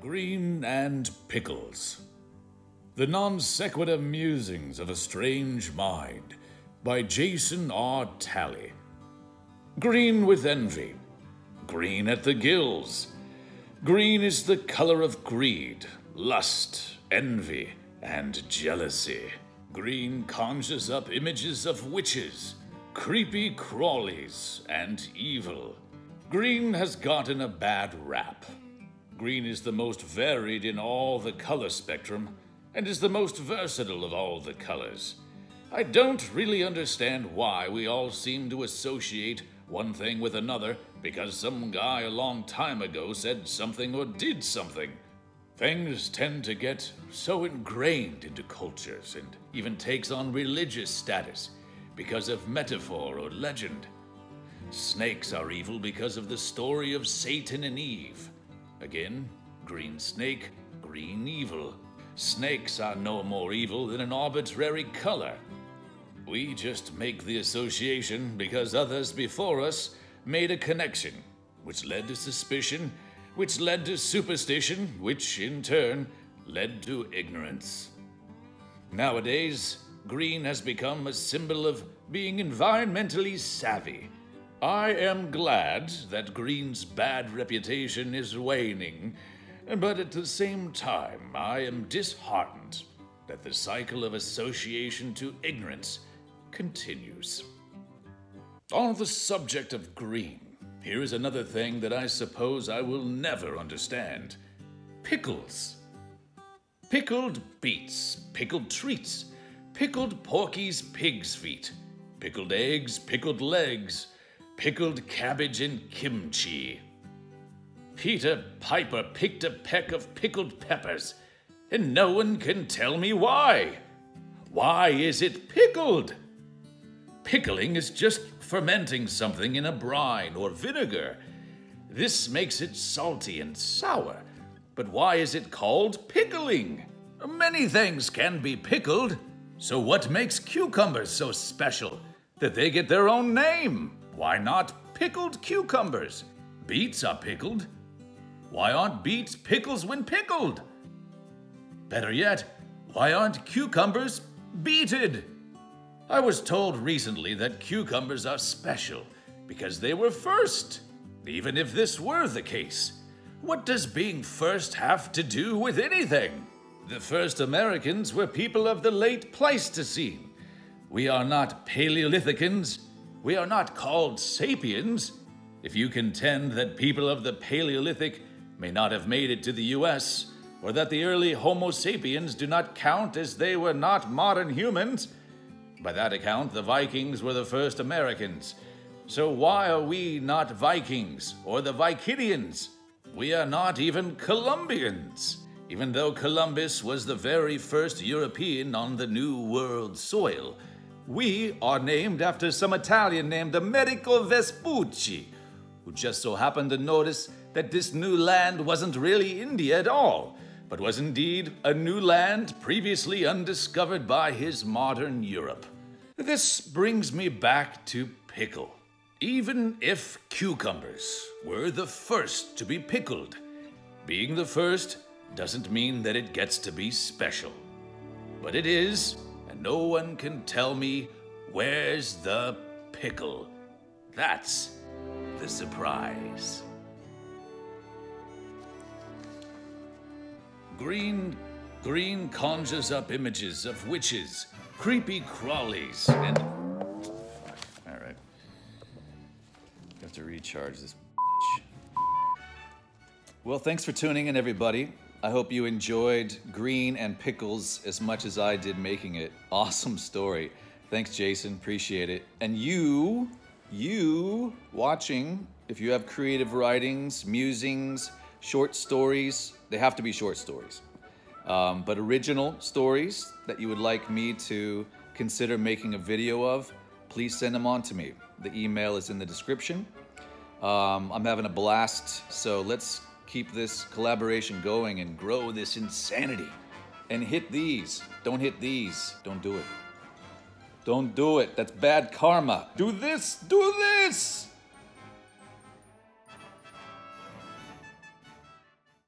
Green and Pickles. The Non Sequitur Musings of a Strange Mind by Jason R. Talley. Green with envy. Green at the gills. Green is the color of greed, lust, envy, and jealousy. Green conjures up images of witches, creepy crawlies, and evil. Green has gotten a bad rap. Green is the most varied in all the color spectrum, and is the most versatile of all the colors. I don't really understand why we all seem to associate one thing with another because some guy a long time ago said something or did something. Things tend to get so ingrained into cultures and even takes on religious status because of metaphor or legend. Snakes are evil because of the story of Satan and Eve. Again, green snake, green evil. Snakes are no more evil than an arbitrary color. We just make the association because others before us made a connection, which led to suspicion, which led to superstition, which in turn led to ignorance. Nowadays, green has become a symbol of being environmentally savvy. I am glad that green's bad reputation is waning, but at the same time, I am disheartened that the cycle of association to ignorance continues. On the subject of green, here is another thing that I suppose I will never understand. Pickles. Pickled beets, pickled treats, pickled porky's pig's feet, pickled eggs, pickled legs, pickled cabbage and kimchi. Peter Piper picked a peck of pickled peppers, and no one can tell me why. Why is it pickled? Pickling is just fermenting something in a brine or vinegar. This makes it salty and sour. But why is it called pickling? Many things can be pickled. So what makes cucumbers so special that they get their own name? Why not pickled cucumbers? Beets are pickled. Why aren't beets pickles when pickled? Better yet, why aren't cucumbers beeted? I was told recently that cucumbers are special because they were first. Even if this were the case, what does being first have to do with anything? The first Americans were people of the late Pleistocene. We are not Paleolithicans. We are not called sapiens. If you contend that people of the Paleolithic may not have made it to the US, or that the early Homo sapiens do not count as they were not modern humans, by that account, the Vikings were the first Americans. So why are we not Vikings or the Vikidians? We are not even Columbians, even though Columbus was the very first European on the New World soil. We are named after some Italian named Amerigo Vespucci, who just so happened to notice that this new land wasn't really India at all, but was indeed a new land previously undiscovered by his modern Europe. This brings me back to pickle. Even if cucumbers were the first to be pickled, being the first doesn't mean that it gets to be special. But it is, and no one can tell me where's the pickle. That's the surprise. Green conjures up images of witches, creepy crawlies, and... All right. Have to recharge this. Well, thanks for tuning in, everybody. I hope you enjoyed Green and Pickles as much as I did making it. Awesome story. Thanks, Jason. Appreciate it. And you watching, if you have creative writings, musings, short stories, they have to be short stories. But original stories that you would like me to consider making a video of, please send them on to me. The email is in the description. I'm having a blast, so let's keep this collaboration going and grow this insanity. And hit these. Don't hit these. Don't do it. Don't do it. That's bad karma. Do this. Do this.